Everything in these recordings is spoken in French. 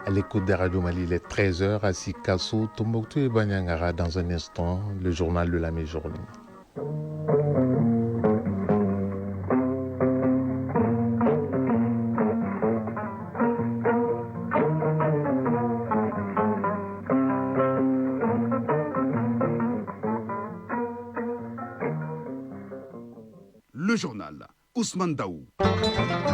À l'écoute des radios Mali, il est 13h à Sikasso, Tombouctou et Banyangara. Dans un instant, le journal de la mi-journée. Le journal Ousmane Daou.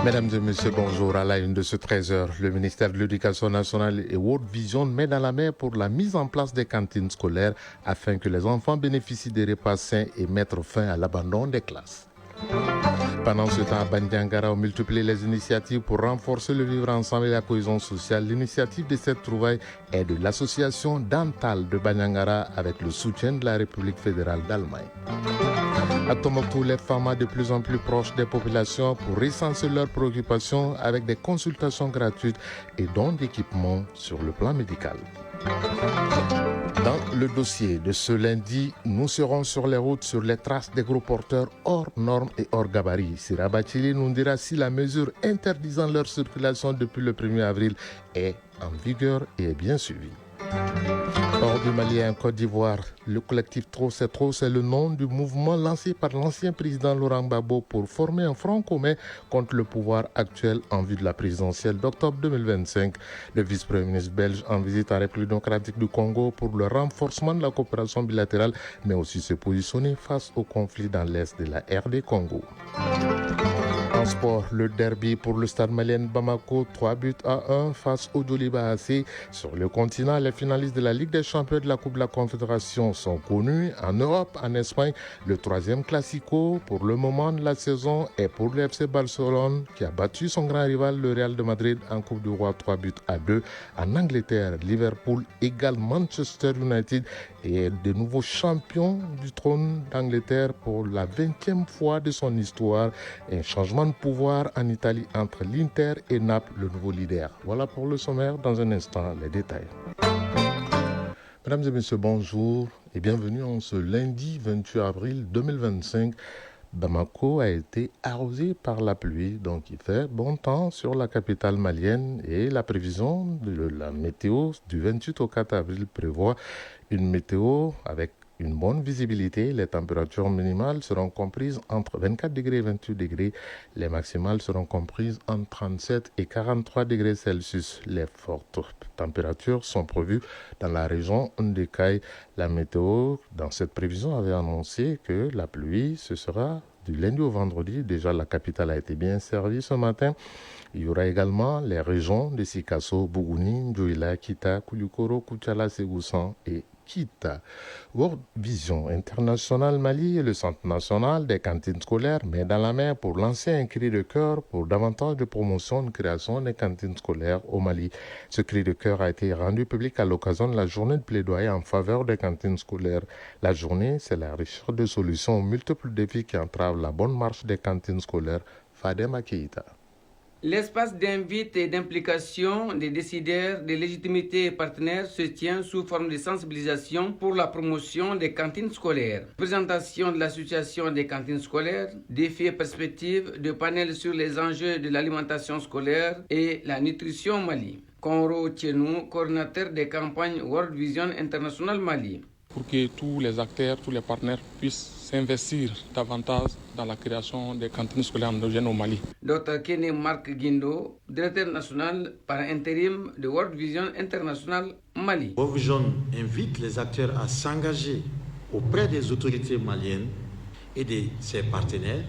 Mesdames et messieurs, bonjour. À la une de ce 13h, le ministère de l'Éducation nationale et World Vision met dans la mer pour la mise en place des cantines scolaires afin que les enfants bénéficient des repas sains et mettre fin à l'abandon des classes. Pendant ce temps, à Bandiangara, on multiplie les initiatives pour renforcer le vivre ensemble et la cohésion sociale. L'initiative de cette trouvaille est de l'association Dantal de Bandiangara avec le soutien de la République fédérale d'Allemagne. À Tombouctou, les femmes de plus en plus proches des populations pour recenser leurs préoccupations avec des consultations gratuites et dons d'équipements sur le plan médical. Dans le dossier de ce lundi, nous serons sur les routes sur les traces des gros porteurs hors normes et hors gabarit. Sira Bachili nous dira si la mesure interdisant leur circulation depuis le 1er avril est en vigueur et est bien suivie. Hors du Mali et en Côte d'Ivoire, le collectif Trop, c'est le nom du mouvement lancé par l'ancien président Laurent Gbagbo pour former un front commun contre le pouvoir actuel en vue de la présidentielle d'octobre 2025. Le vice-premier ministre belge en visite en République démocratique du Congo pour le renforcement de la coopération bilatérale, mais aussi se positionner face au conflit dans l'est de la RD Congo. En sport, le derby pour le stade malien Bamako, 3-1 face au Djoliba AC. Sur le continent, les finalistes de la Ligue des champions de la Coupe de la Confédération sont connus. En Europe, en Espagne, le 3e Classico pour le moment de la saison est pour le FC Barcelone qui a battu son grand rival, le Real de Madrid, en Coupe du Roi 3-2. En Angleterre, Liverpool égale Manchester United et est de nouveau champion du trône d'Angleterre pour la 20e fois de son histoire. Un changement de pouvoir en Italie entre l'Inter et Naples, le nouveau leader. Voilà pour le sommaire. Dans un instant, les détails. Mesdames et messieurs, bonjour et bienvenue en ce lundi 28 avril 2025. Bamako a été arrosé par la pluie, donc il fait bon temps sur la capitale malienne et la prévision de la météo du 28 au 4 avril prévoit une météo avec une bonne visibilité. Les températures minimales seront comprises entre 24 degrés et 28 degrés. Les maximales seront comprises entre 37 et 43 degrés Celsius. Les fortes températures sont prévues dans la région Ndekaï. La météo, dans cette prévision, avait annoncé que la pluie, ce sera du lundi au vendredi. Déjà, la capitale a été bien servie ce matin. Il y aura également les régions de Sikasso, Bougouni, Ndjouila, Kita, Koulikoro, Koutiala, Ségoussan et Kita. World Vision International Mali et le Centre national des cantines scolaires met dans la mer pour lancer un cri de cœur pour davantage de promotion de création des cantines scolaires au Mali. Ce cri de cœur a été rendu public à l'occasion de la journée de plaidoyer en faveur des cantines scolaires. La journée, c'est la recherche de solutions aux multiples défis qui entravent la bonne marche des cantines scolaires. Fadema Keïta. L'espace d'invite et d'implication des décideurs, des légitimités et partenaires se tient sous forme de sensibilisation pour la promotion des cantines scolaires. Présentation de l'association des cantines scolaires, défis et perspectives de panel sur les enjeux de l'alimentation scolaire et la nutrition au Mali. Konro Tchenou, coordinateur des campagnes World Vision International Mali. Pour que tous les acteurs, tous les partenaires puissent s'investir davantage dans la création des cantines scolaires endogènes au Mali. Dr Kenny Mark Guindo, directeur national par intérim de World Vision International Mali. World Vision invite les acteurs à s'engager auprès des autorités maliennes et de ses partenaires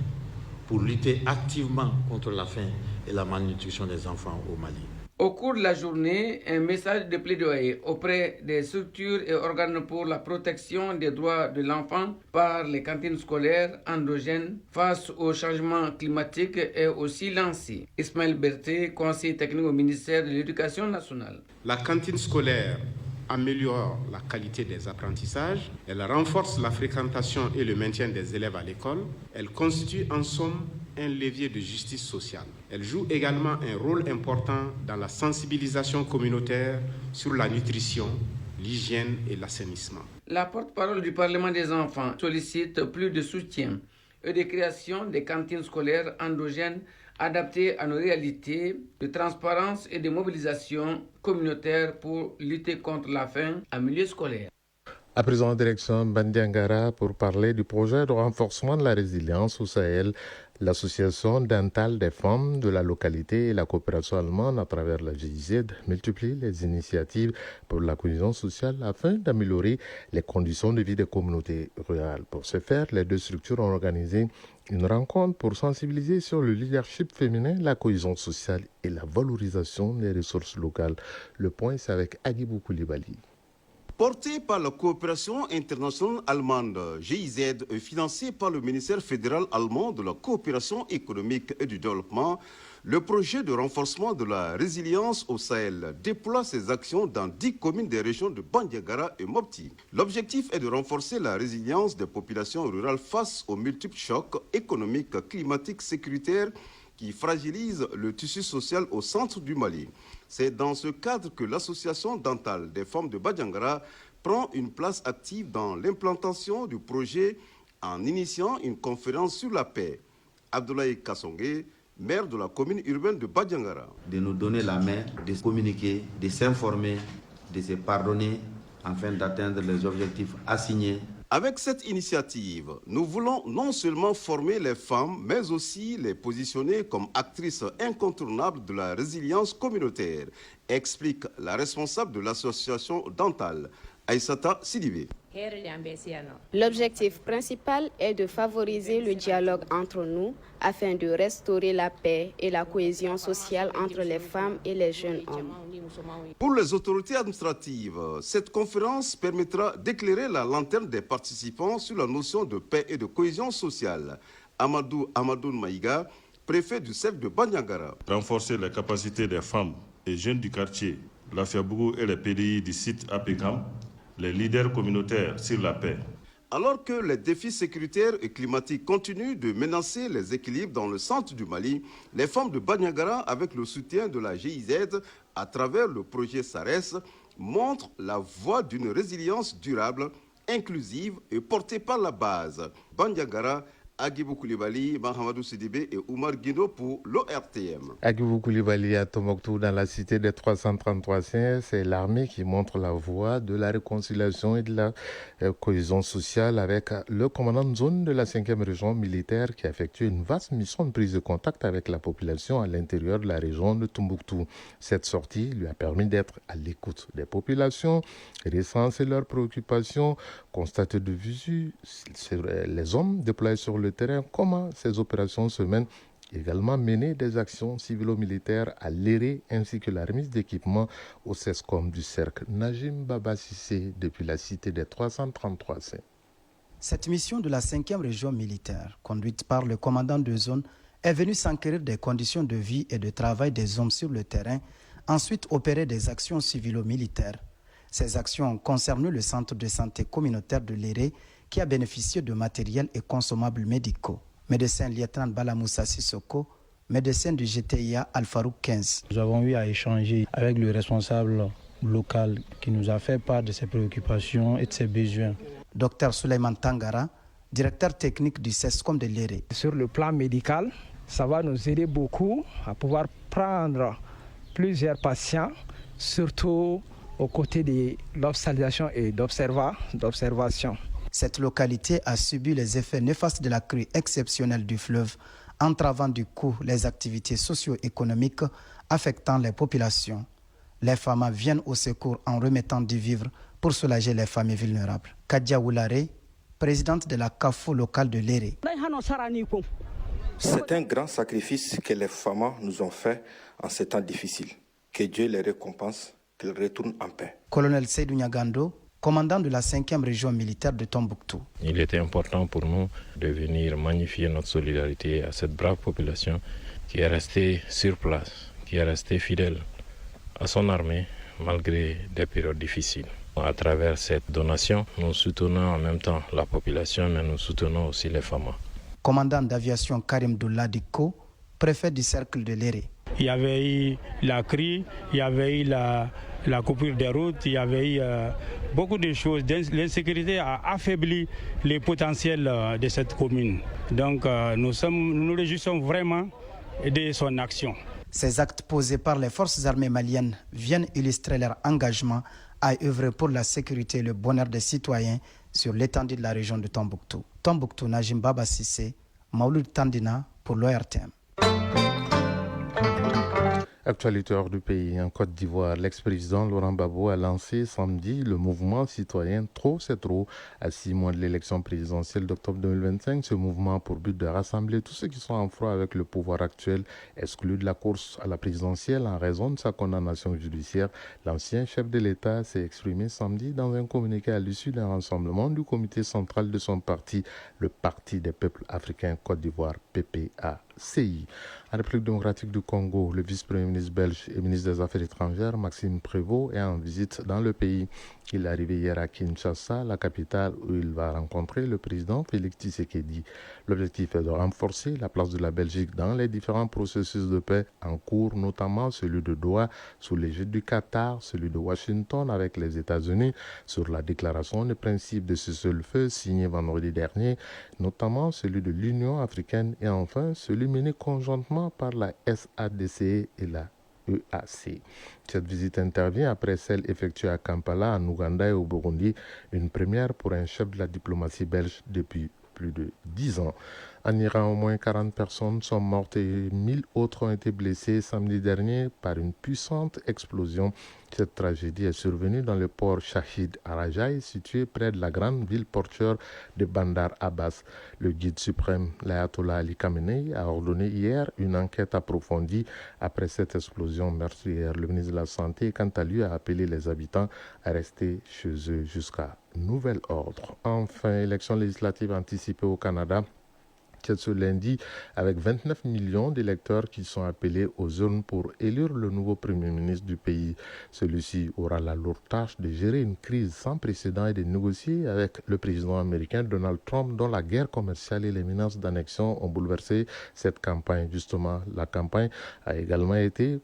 pour lutter activement contre la faim et la malnutrition des enfants au Mali. Au cours de la journée, un message de plaidoyer auprès des structures et organes pour la protection des droits de l'enfant par les cantines scolaires endogènes face au changement climatique est aussi lancé. Ismaël Berté, conseiller technique au ministère de l'Éducation nationale. La cantine scolaire améliore la qualité des apprentissages, elle renforce la fréquentation et le maintien des élèves à l'école, elle constitue en somme un levier de justice sociale. Elle joue également un rôle important dans la sensibilisation communautaire sur la nutrition, l'hygiène et l'assainissement. La porte-parole du Parlement des enfants sollicite plus de soutien et de création des cantines scolaires endogènes adaptées à nos réalités, de transparence et de mobilisation communautaire pour lutter contre la faim en milieu scolaire. À présent, direction Bandiangara pour parler du projet de renforcement de la résilience au Sahel. L'association dentale des femmes de la localité et la coopération allemande à travers la GIZ multiplient les initiatives pour la cohésion sociale afin d'améliorer les conditions de vie des communautés rurales. Pour ce faire, les deux structures ont organisé une rencontre pour sensibiliser sur le leadership féminin, la cohésion sociale et la valorisation des ressources locales. Le point, c'est avec Agibou Koulibaly. Porté par la coopération internationale allemande, GIZ, et financé par le ministère fédéral allemand de la coopération économique et du développement, le projet de renforcement de la résilience au Sahel déploie ses actions dans 10 communes des régions de Bandiagara et Mopti. L'objectif est de renforcer la résilience des populations rurales face aux multiples chocs économiques, climatiques, sécuritaires qui fragilisent le tissu social au centre du Mali. C'est dans ce cadre que l'association dentale des femmes de Bandiagara prend une place active dans l'implantation du projet en initiant une conférence sur la paix. Abdoulaye Kassongue, maire de la commune urbaine de Bandiagara. De nous donner la main, de communiquer, de s'informer, de se pardonner afin d'atteindre les objectifs assignés. Avec cette initiative, nous voulons non seulement former les femmes, mais aussi les positionner comme actrices incontournables de la résilience communautaire, explique la responsable de l'association dentale, Aïssata Sidibé. L'objectif principal est de favoriser le dialogue entre nous afin de restaurer la paix et la cohésion sociale entre les femmes et les jeunes hommes. Pour les autorités administratives, cette conférence permettra d'éclairer la lanterne des participants sur la notion de paix et de cohésion sociale. Amadou Maïga, préfet du CEF de Bandiagara. Renforcer les capacités des femmes et jeunes du quartier, la Fiabougou et les PDI du site APECAM, les leaders communautaires sur la paix. Alors que les défis sécuritaires et climatiques continuent de menacer les équilibres dans le centre du Mali, les femmes de Bandiagara, avec le soutien de la GIZ à travers le projet SARES, montrent la voie d'une résilience durable, inclusive et portée par la base. Bandiagara, Agibou Koulibaly, Mahamadou Sidibé et Oumar Guino pour l'ORTM. Agibou Koulibaly à Tombouctou dans la cité des 333 saints, c'est l'armée qui montre la voie de la réconciliation et de la cohésion sociale avec le commandant de zone de la 5e région militaire qui a effectué une vaste mission de prise de contact avec la population à l'intérieur de la région de Tombouctou. Cette sortie lui a permis d'être à l'écoute des populations, recenser leurs préoccupations, constater de visu les hommes déployés sur le terrain, comment ces opérations se mènent, également mener des actions civilo-militaires à l'ERE ainsi que la remise d'équipements au CESCOM du cercle. Najim Baba Sissé depuis la cité des 333 saints. Cette mission de la 5e région militaire, conduite par le commandant de zone, est venue s'enquérir des conditions de vie et de travail des hommes sur le terrain, ensuite opérer des actions civilo-militaires. Ces actions ont concerné le centre de santé communautaire de l'ERE qui a bénéficié de matériel et consommables médicaux. Médecin lieutenant Balamoussa Sissoko, médecin du GTIA Alfarouk 15. Nous avons eu à échanger avec le responsable local qui nous a fait part de ses préoccupations et de ses besoins. Docteur Souleymane Tangara, directeur technique du CESCOM de l'ERE. Sur le plan médical, ça va nous aider beaucoup à pouvoir prendre plusieurs patients, surtout aux côtés de l'hospitalisation et d'observation. Cette localité a subi les effets néfastes de la crue exceptionnelle du fleuve, entravant du coup les activités socio-économiques affectant les populations. Les FAMA viennent au secours en remettant du vivre pour soulager les familles vulnérables. Kadia Woulare, présidente de la CAFO locale de l'ERE. C'est un grand sacrifice que les FAMA nous ont fait en ces temps difficiles. Que Dieu les récompense, qu'ils retournent en paix. Colonel Seydou Nyagando, commandant de la 5e région militaire de Tombouctou. Il était important pour nous de venir magnifier notre solidarité à cette brave population qui est restée sur place, qui est restée fidèle à son armée malgré des périodes difficiles. À travers cette donation, nous soutenons en même temps la population, mais nous soutenons aussi les femmes. Commandant d'aviation Karim Douladiko, préfet du cercle de l'ERE. Il y avait eu la crue, il y avait eu la coupure des routes, il y avait eu beaucoup de choses. L'insécurité a affaibli les potentiels de cette commune. Donc nous nous réjouissons vraiment de son action. Ces actes posés par les forces armées maliennes viennent illustrer leur engagement à œuvrer pour la sécurité et le bonheur des citoyens sur l'étendue de la région de Tombouctou. Tombouctou, Najim Baba Sissé, Maouloud Tandina pour l'ORTM. Actualité hors du pays, en Côte d'Ivoire, l'ex-président Laurent Gbagbo a lancé samedi le mouvement citoyen Trop c'est trop. À 6 mois de l'élection présidentielle d'octobre 2025, ce mouvement a pour but de rassembler tous ceux qui sont en froid avec le pouvoir actuel, exclu de la course à la présidentielle en raison de sa condamnation judiciaire. L'ancien chef de l'État s'est exprimé samedi dans un communiqué à l'issue d'un rassemblement du comité central de son parti, le Parti des peuples africains Côte d'Ivoire, PPACI. En République démocratique du Congo, le vice-premier ministre belge et ministre des Affaires étrangères, Maxime Prévost, est en visite dans le pays. Il est arrivé hier à Kinshasa, la capitale, où il va rencontrer le président Félix Tshisekedi. L'objectif est de renforcer la place de la Belgique dans les différents processus de paix en cours, notamment celui de Doha sous l'égide du Qatar, celui de Washington avec les États-Unis sur la déclaration des principes de cessez-le-feu signée vendredi dernier, notamment celui de l'Union africaine et enfin celui mené conjointement par la SADC et la EAC. Cette visite intervient après celle effectuée à Kampala, en Ouganda et au Burundi, une première pour un chef de la diplomatie belge depuis plus de 10 ans. En Iran, au moins 40 personnes sont mortes et 1000 autres ont été blessées samedi dernier par une puissante explosion. Cette tragédie est survenue dans le port Shahid Arajaï, situé près de la grande ville portuaire de Bandar Abbas. Le guide suprême, l'ayatollah Ali Khamenei, a ordonné hier une enquête approfondie après cette explosion meurtrière. Le ministre de la Santé, quant à lui, a appelé les habitants à rester chez eux jusqu'à nouvel ordre. Enfin, élection législative anticipée au Canada. Ce lundi, avec 29 millions d'électeurs qui sont appelés aux urnes pour élire le nouveau Premier ministre du pays. Celui-ci aura la lourde tâche de gérer une crise sans précédent et de négocier avec le président américain Donald Trump, dont la guerre commerciale et les menaces d'annexion ont bouleversé cette campagne. Justement, la campagne a également été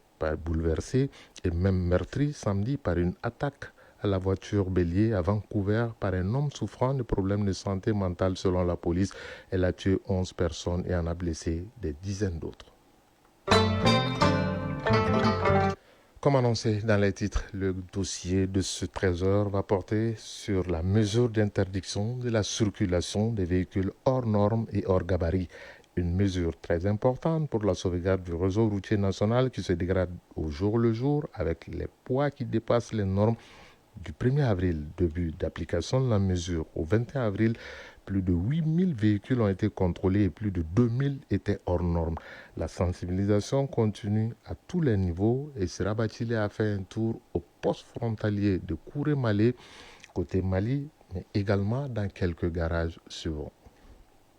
bouleversée et même meurtrie samedi par une attaque à la voiture bélier à Vancouver par un homme souffrant de problèmes de santé mentale selon la police. Elle a tué 11 personnes et en a blessé des dizaines d'autres. Comme annoncé dans les titres, le dossier de ce 13h va porter sur la mesure d'interdiction de la circulation des véhicules hors normes et hors gabarit. Une mesure très importante pour la sauvegarde du réseau routier national qui se dégrade au jour le jour avec les poids qui dépassent les normes. Du 1er avril, début d'application de la mesure, au 21 avril, plus de 8000 véhicules ont été contrôlés et plus de 2000 étaient hors normes. La sensibilisation continue à tous les niveaux et Sera Bathily a fait un tour au poste frontalier de Kouré-Malé, côté Mali, mais également dans quelques garages suivants.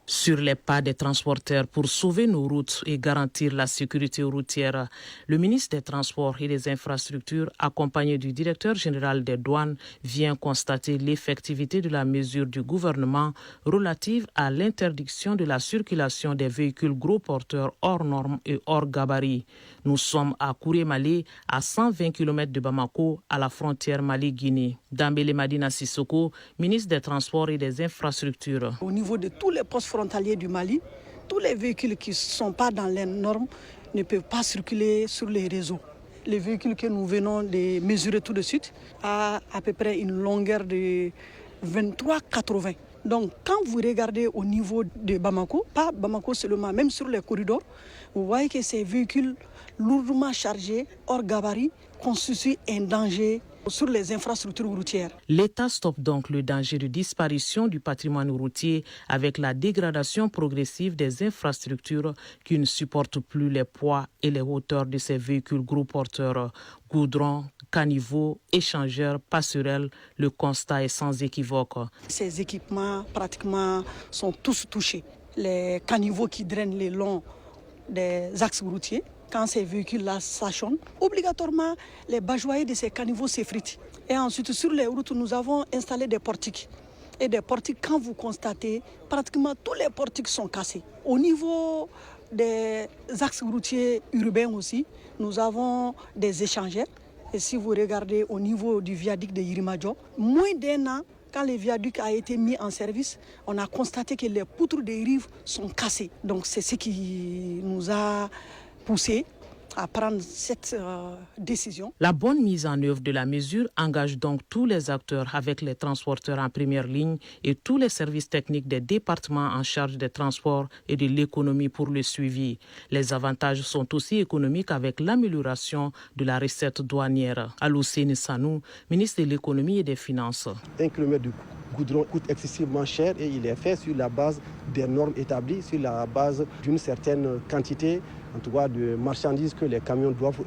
Sur les pas des transporteurs pour sauver nos routes et garantir la sécurité routière, le ministre des Transports et des Infrastructures, accompagné du directeur général des douanes, vient constater l'effectivité de la mesure du gouvernement relative à l'interdiction de la circulation des véhicules gros porteurs hors normes et hors gabarit. Nous sommes à Kouré-Malé, à 120 km de Bamako, à la frontière Mali-Guinée. Dambélé Madina Sissoko, ministre des Transports et des Infrastructures. Au niveau de tous les postes frontaliers du Mali, tous les véhicules qui ne sont pas dans les normes ne peuvent pas circuler sur les réseaux. Les véhicules que nous venons de mesurer tout de suite a à peu près une longueur de 23,80. Donc quand vous regardez au niveau de Bamako, pas Bamako seulement, même sur les corridors, vous voyez que ces véhicules lourdement chargés, hors gabarit, constituent un danger sur les infrastructures routières. L'État stoppe donc le danger de disparition du patrimoine routier avec la dégradation progressive des infrastructures qui ne supportent plus les poids et les hauteurs de ces véhicules gros porteurs. Goudron, caniveaux, échangeurs, passerelles, le constat est sans équivoque. Ces équipements pratiquement sont tous touchés. Les caniveaux qui drainent le long des axes routiers, quand ces véhicules-là stationnent, obligatoirement, les bajoyers de ces caniveaux s'effritent. Et ensuite, sur les routes, nous avons installé des portiques. Et des portiques, quand vous constatez, pratiquement tous les portiques sont cassés. Au niveau des axes routiers urbains aussi, nous avons des échangeurs. Et si vous regardez au niveau du viaduc de Yirimadjo, moins d'un an, quand le viaduc a été mis en service, on a constaté que les poutres des rives sont cassées. Donc c'est ce qui nous a poussé à prendre cette décision. La bonne mise en œuvre de la mesure engage donc tous les acteurs avec les transporteurs en première ligne et tous les services techniques des départements en charge des transports et de l'économie pour le suivi. Les avantages sont aussi économiques avec l'amélioration de la recette douanière. Alousséni Sanou, ministre de l'économie et des finances. 1 km de goudron coûte excessivement cher et il est fait sur la base des normes établies, sur la base d'une certaine quantité, en tout cas de marchandises que les camions doivent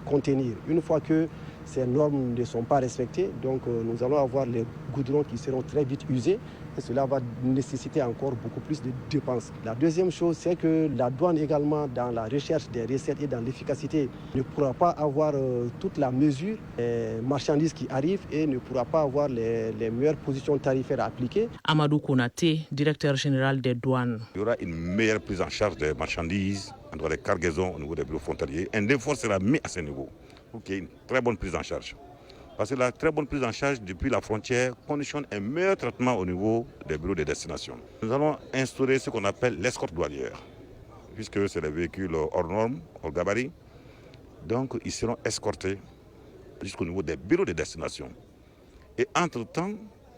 contenir. Une fois que ces normes ne sont pas respectées, donc nous allons avoir les goudrons qui seront très vite usés et cela va nécessiter encore beaucoup plus de dépenses. La deuxième chose, c'est que la douane également, dans la recherche des recettes et dans l'efficacité, ne pourra pas avoir toute la mesure des marchandises qui arrivent et ne pourra pas avoir les meilleures positions tarifaires appliquées. Amadou Konaté, directeur général des douanes. Il y aura une meilleure prise en charge des marchandises, des cargaisons au niveau des bureaux frontaliers. Un effort sera mis à ce niveau pour qu'il y ait une très bonne prise en charge. Parce que la très bonne prise en charge depuis la frontière conditionne un meilleur traitement au niveau des bureaux de destination. Nous allons instaurer ce qu'on appelle l'escorte douanière, puisque c'est des véhicules hors normes, hors gabarit. Donc ils seront escortés jusqu'au niveau des bureaux de destination. Et entre-temps,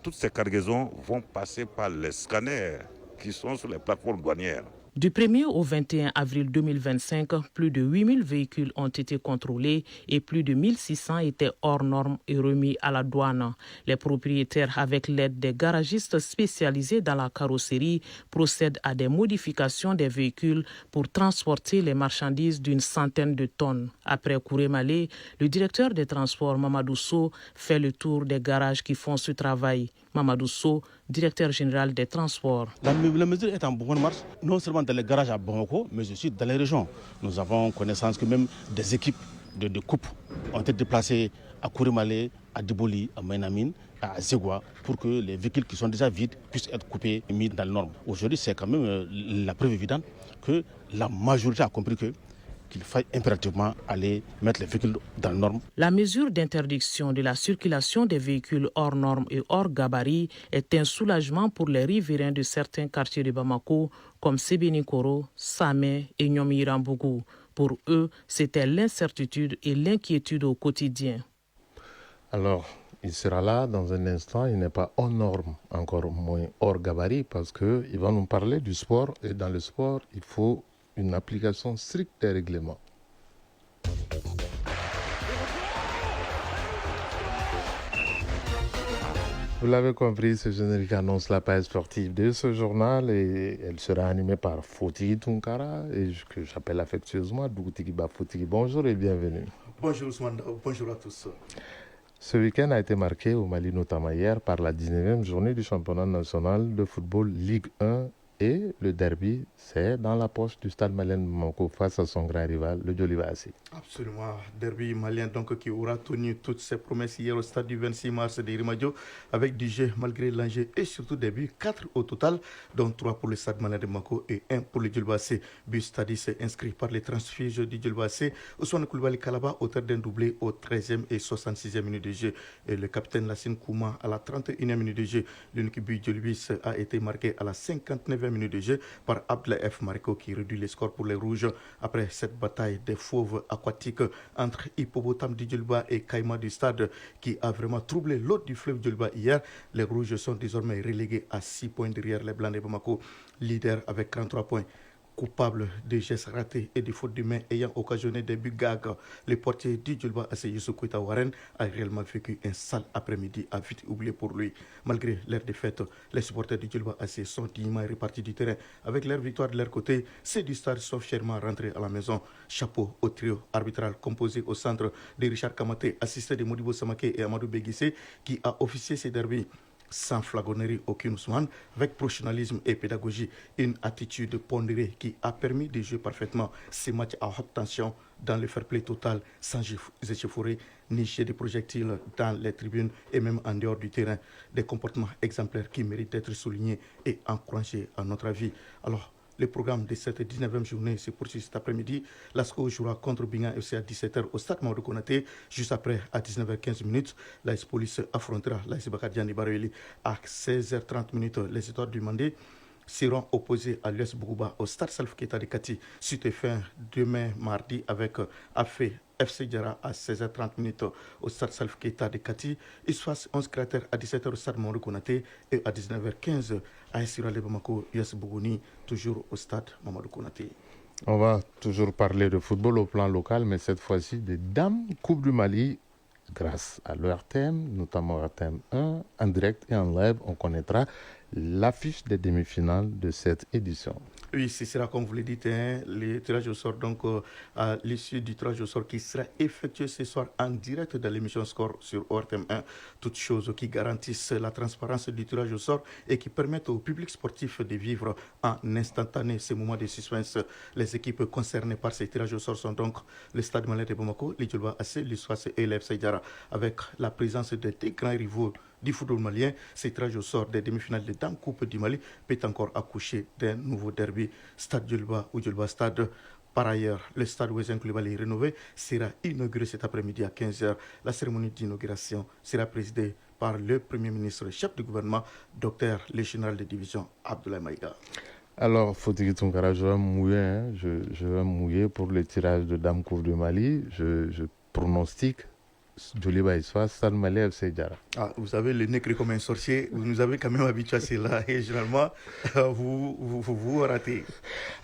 toutes ces cargaisons vont passer par les scanners qui sont sur les plateformes douanières. Du 1er au 21 avril 2025, plus de 8000 véhicules ont été contrôlés et plus de 1600 étaient hors normes et remis à la douane. Les propriétaires, avec l'aide des garagistes spécialisés dans la carrosserie, procèdent à des modifications des véhicules pour transporter les marchandises d'une centaine de tonnes. Après Kourémalé, le directeur des transports, Mamadou Sow, fait le tour des garages qui font ce travail. Mamadou Sow, directeur général des transports. La mesure est en bonne marche, non seulement dans les garages à Bamako, mais aussi dans les régions. Nous avons connaissance que même des équipes de coupe ont été déplacées à Kourémalé, à Diboli, à Mainamine, à Zegwa, pour que les véhicules qui sont déjà vides puissent être coupés et mis dans les normes. Aujourd'hui, c'est quand même la preuve évidente que la majorité a compris qu'il faille impérativement aller mettre les véhicules dans les normes. La mesure d'interdiction de la circulation des véhicules hors normes et hors gabarit est un soulagement pour les riverains de certains quartiers de Bamako, comme Sébenikoro, Samé et Nyomirambougou. Pour eux, c'était l'incertitude et l'inquiétude au quotidien. Alors, il sera là dans un instant, il n'est pas hors norme, encore moins hors gabarit, parce qu'il va nous parler du sport, et dans le sport, il faut une application stricte des règlements. Vous l'avez compris, ce générique annonce la page sportive de ce journal et elle sera animée par Foti Tunkara, et que j'appelle affectueusement Dougutikiba Foti. Bonjour et bienvenue. Bonjour Ousmane, bonjour à tous. Ce week-end a été marqué au Mali, notamment hier, par la 19e journée du championnat national de football Ligue 1. Et le derby, c'est dans la poche du stade malien de Bamako face à son grand rival, le Djoliba AC. Absolument, derby malien donc qui aura tenu toutes ses promesses hier au stade du 26 mars de Rimadio avec du jeu malgré l'enjeu et surtout des buts, 4 au total, dont 3 pour le stade malien de Bamako et 1 pour le Djoliba AC. But stadis inscrit par les transfuges du Djoliba AC, Ousmane Koulibaly Kalaba, auteur d'un doublé au 13e et 66e minute de jeu. Et le capitaine Lassine Kouma à la 31e minute de jeu. L'unique but Djolibis a été marqué à la 59e minute de jeu par Abdel F. Mariko qui réduit les scores pour les Rouges après cette bataille des fauves aquatiques entre Hippopotame du Djoliba et Caïma du Stade qui a vraiment troublé l'eau du fleuve Djoliba hier. Les Rouges sont désormais relégués à 6 points derrière les Blancs de Bamako, leader avec 33 points. Coupable de gestes ratés et de fautes de main ayant occasionné des buts gags, le portier du Djoliba AC Youssou Koita Warren a réellement vécu un sale après-midi à vite oublié pour lui. Malgré leur défaite, les supporters du Djoliba AC sont dignement répartis du terrain. Avec leur victoire de leur côté, ces du stade sont fièrement rentrés à la maison. Chapeau au trio arbitral composé au centre de Richard Kamaté, assisté de Modibo Samake et Amadou Béguissé, qui a officié ces derbys. Sans flagornerie aucune Ousmane, avec professionnalisme et pédagogie, une attitude pondérée qui a permis de jouer parfaitement ces matchs à haute tension dans le fair play total, sans échauffourées, ni jeter des projectiles dans les tribunes et même en dehors du terrain. Des comportements exemplaires qui méritent d'être soulignés et encouragés à notre avis. Alors, le programme de cette 19e journée se poursuit cet après-midi. Lasco jouera contre Bingan FC à 17h au stade Mamadou Konaté. Juste après, à 19h15, l'AS Police affrontera l'AS Bakar Diani Baroeli. À 16h30, les étoiles du Mandé seront opposés à l'US Bougouba au Stade Salif Keita de Kati. Suite et fin demain mardi avec Afé FC Diarra à 16h30 au Stade Salif Keita de Kati. ISFAS 11 cratères à 17h au Stade Mamadou Konaté et à 19h15 à Sirale Bamako US Bougouni, toujours au Stade Mamadou Konaté. On va toujours parler de football au plan local, mais cette fois-ci des dames Coupe du Mali. Grâce à l'ORTM, notamment ORTM 1, en direct et en live, on connaîtra l'affiche des demi-finales de cette édition. Oui, ce sera comme vous le dites, le tirage au sort, donc à l'issue du tirage au sort qui sera effectué ce soir en direct dans l'émission Score sur ORTM 1. Toutes choses qui garantissent la transparence du tirage au sort et qui permettent au public sportif de vivre en instantané ces moments de suspense. Les équipes concernées par ces tirages au sort sont donc le Stade Malien de Bamako, l'Idjolba AC, l'ISFAS et l'FC Diarra, avec la présence de deux grands rivaux du football malien. Ce tirage au sort des demi-finales de Dame Coupe du Mali peut encore accoucher d'un nouveau derby. Stade Djolba ou Djolba Stade. Par ailleurs, le stade Ouezin Koulibaly rénové sera inauguré cet après-midi à 15h. La cérémonie d'inauguration sera présidée par le Premier ministre, chef du gouvernement, docteur le général de division Abdoulaye Maïga. Alors, Fotiki Tunkara, je vais mouiller, je vais mouiller pour le tirage de Dame Coupe du Mali. Je pronostique Djoliba Isfa, Stade Malien FC Diarra. Ah, vous avez le nez gris comme un sorcier, vous nous avez quand même habitué à cela et généralement vous ratez.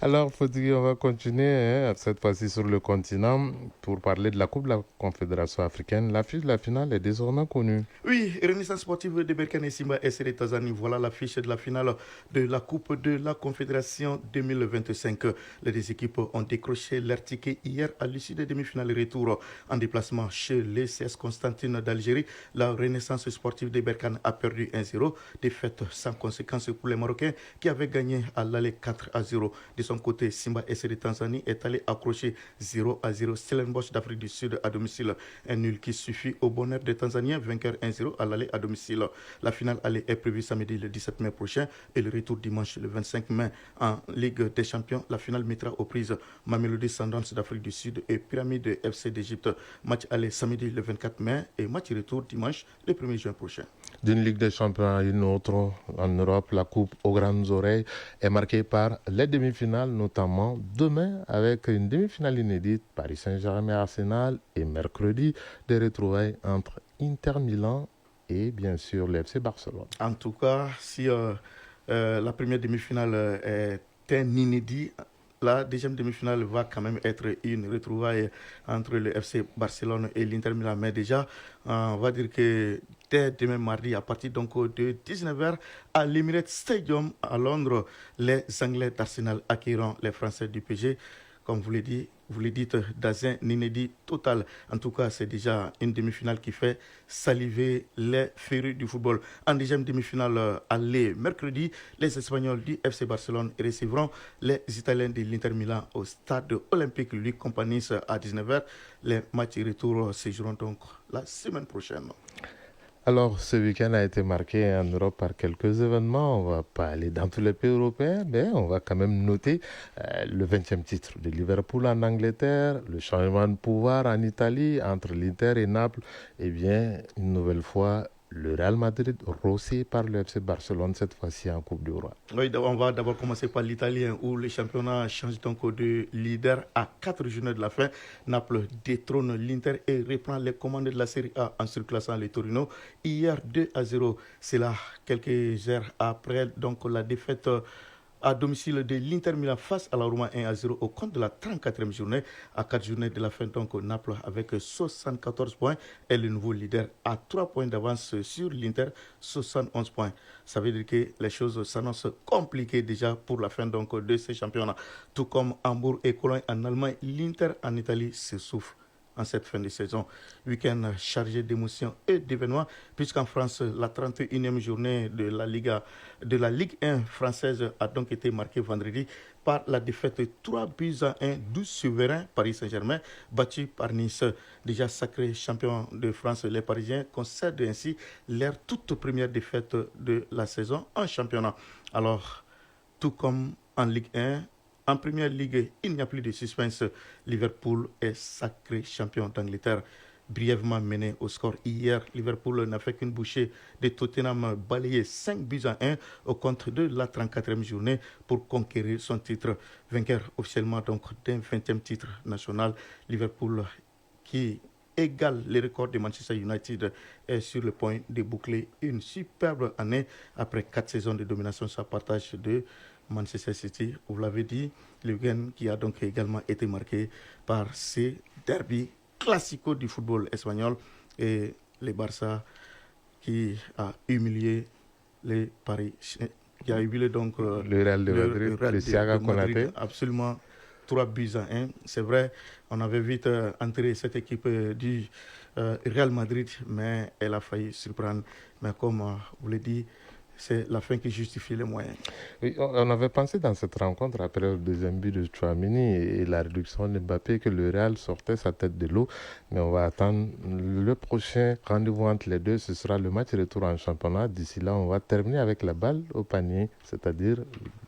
Alors, Fotigi, on va continuer cette fois-ci sur le continent pour parler de la Coupe de la Confédération africaine. L'affiche de la finale est désormais connue. Oui, Renaissance sportive de Berkane et Simba SC de Tanzanie. Voilà l'affiche de la finale de la Coupe de la Confédération 2025. Les deux équipes ont décroché leur ticket hier à l'issue des demi-finales retour en déplacement chez les CS Constantine d'Algérie. La Renaissance sportive de Berkane a perdu 1-0. Défaite sans conséquence pour les Marocains qui avaient gagné à l'aller 4-0. De son côté, Simba SC de Tanzanie est allé accrocher 0-0 Stellenbosch d'Afrique du Sud à domicile. Un nul qui suffit au bonheur des Tanzaniens, vainqueur 1-0 à l'aller à domicile. La finale aller est prévue samedi le 17 mai prochain et le retour dimanche le 25 mai en Ligue des Champions. La finale mettra aux prises Mamelodi Sundowns d'Afrique du Sud et Pyramide FC d'Égypte. Match aller samedi le 24 mai et match retour dimanche le 1er juin prochain. D'une Ligue des Champions à une autre en Europe, la Coupe aux grandes oreilles est marquée par les demi-finales, notamment demain avec une demi-finale inédite, Paris Saint-Germain-Arsenal, et mercredi des retrouvailles entre Inter Milan et bien sûr le FC Barcelone. En tout cas, si la première demi-finale est un inédit, la deuxième demi-finale va quand même être une retrouvaille entre le FC Barcelone et l'Inter Milan. Mais déjà, on va dire que dès demain mardi, à partir donc de 19h, à l'Emirates Stadium à Londres, les Anglais d'Arsenal accueilleront les Français du PSG. Comme vous le dites, dans un inédit total. En tout cas, c'est déjà une demi-finale qui fait saliver les férus du football. En deuxième demi-finale, aller mercredi, les Espagnols du FC Barcelone recevront les Italiens de l'Inter Milan au stade olympique Louis Companys à 19h. Les matchs retour se joueront donc la semaine prochaine. Alors, ce week-end a été marqué en Europe par quelques événements. On ne va pas aller dans tous les pays européens, mais on va quand même noter le 20e titre de Liverpool en Angleterre, le changement de pouvoir en Italie entre l'Inter et Naples, et bien, une nouvelle fois, le Real Madrid rossé par le FC Barcelone, cette fois-ci en Coupe du Roi. Oui, on va d'abord commencer par l'Italien, où le championnat change donc de leader à 4 journées de la fin. Naples détrône l'Inter et reprend les commandes de la Serie A en surclassant les Torino. Hier, 2-0. C'est là, quelques heures après donc, la défaite à domicile de l'Inter Milan face à la Roma 1-0 au compte de la 34e journée. À 4 journées de la fin, donc Naples avec 74 points est le nouveau leader à 3 points d'avance sur l'Inter, 71 points. Ça veut dire que les choses s'annoncent compliquées déjà pour la fin donc, de ces championnats. Tout comme Hambourg et Cologne en Allemagne, l'Inter en Italie se souffre en cette fin de saison. Week-end chargé d'émotions et d'événements, puisqu'en France, la 31e journée de la Ligue 1 française a donc été marquée vendredi par la défaite 3-1 du souverain Paris Saint-Germain, battu par Nice. Déjà sacré champion de France, les Parisiens concèdent ainsi leur toute première défaite de la saison en championnat. Alors, tout comme en Ligue 1, en Première Ligue, il n'y a plus de suspense. Liverpool est sacré champion d'Angleterre. brièvement mené au score hier. Liverpool n'a fait qu'une bouchée de Tottenham, balayé 5-1 au compte de la 34e journée pour conquérir son titre. Vainqueur officiellement donc d'un 20e titre national. Liverpool qui égale les records de Manchester United est sur le point de boucler une superbe année après 4 saisons de domination sur partage de Manchester City. Vous l'avez dit, le week-end qui a donc également été marqué par ces derbys classico du football espagnol et le Barça qui a humilié les Paris, qui a humilié donc le Real de Madrid, le Thiago Konaté. Absolument 3-1. C'est vrai, on avait vite entré cette équipe du Real Madrid, mais elle a failli surprendre. Mais comme vous l'avez dit, c'est la fin qui justifie les moyens. Oui, on avait pensé dans cette rencontre, après le deuxième but de Tchouaméni et la réduction de Mbappé, que le Real sortait sa tête de l'eau. Mais on va attendre le prochain rendez-vous entre les deux. Ce sera le match retour en championnat. D'ici là, on va terminer avec la balle au panier, c'est-à-dire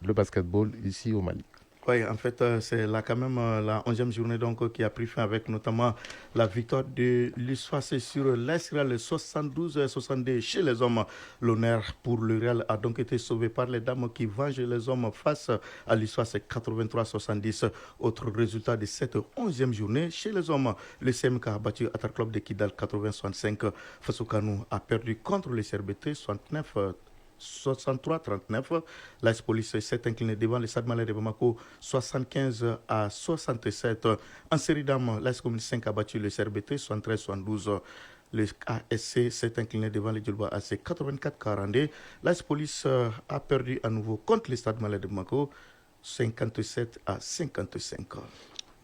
le basketball ici au Mali. Oui, en fait, c'est là quand même la 11e journée donc, qui a pris fin avec notamment la victoire de l'USFAS sur l'Esreal 72-62 chez les hommes. L'honneur pour le Real a donc été sauvé par les dames qui vengent les hommes face à l'USFAS 83-70. Autre résultat de cette 11e journée chez les hommes, le CMK a battu Atar Club de Kidal 80-65. Fasoukano a perdu contre le CRBT 63-39. L'AS Police s'est incliné devant le Stade Malien de Bamako 75-67. En série dames, l'AS Commune 5 a battu le CRBT 73-72. Le ASC s'est incliné devant le Djolba AC 84-42. L'AS Police a perdu à nouveau contre le Stade Malien de Bamako 57-55.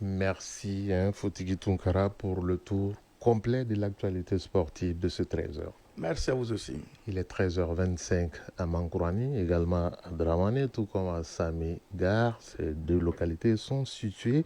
Merci Fotigui Tunkara pour le tour complet de l'actualité sportive de ce 13h. Merci à vous aussi. Il est 13h25 à Mankourani, également à Dramane, tout comme à Sami Gare. Ces deux localités sont situées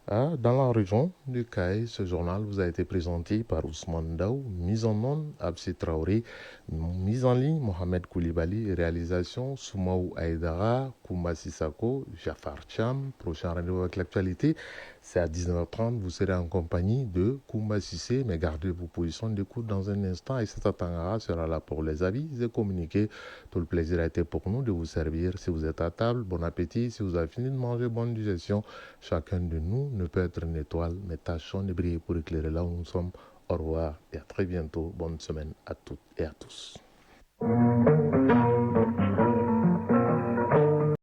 dans la région du Caille. Ce journal vous a été présenté par Ousmane Daou, mise en onde Absi Traoré, mise en ligne Mohamed Koulibaly, réalisation Soumaou Aïdara, Koumba Sissako, Jafar Cham. Prochain rendez-vous avec l'actualité, c'est à 19h30. Vous serez en compagnie de Koumba Sissé, mais gardez vos positions d'écoute dans un instant. Et Sata Tangara sera là pour les avis et communiquer. Tout le plaisir a été pour nous de vous servir. Si vous êtes à table, bon appétit. Si vous avez fini de manger, bonne digestion. Chacun de nous ne peut être une étoile, mais tâchons de briller pour éclairer là où nous sommes. Au revoir et à très bientôt. Bonne semaine à toutes et à tous.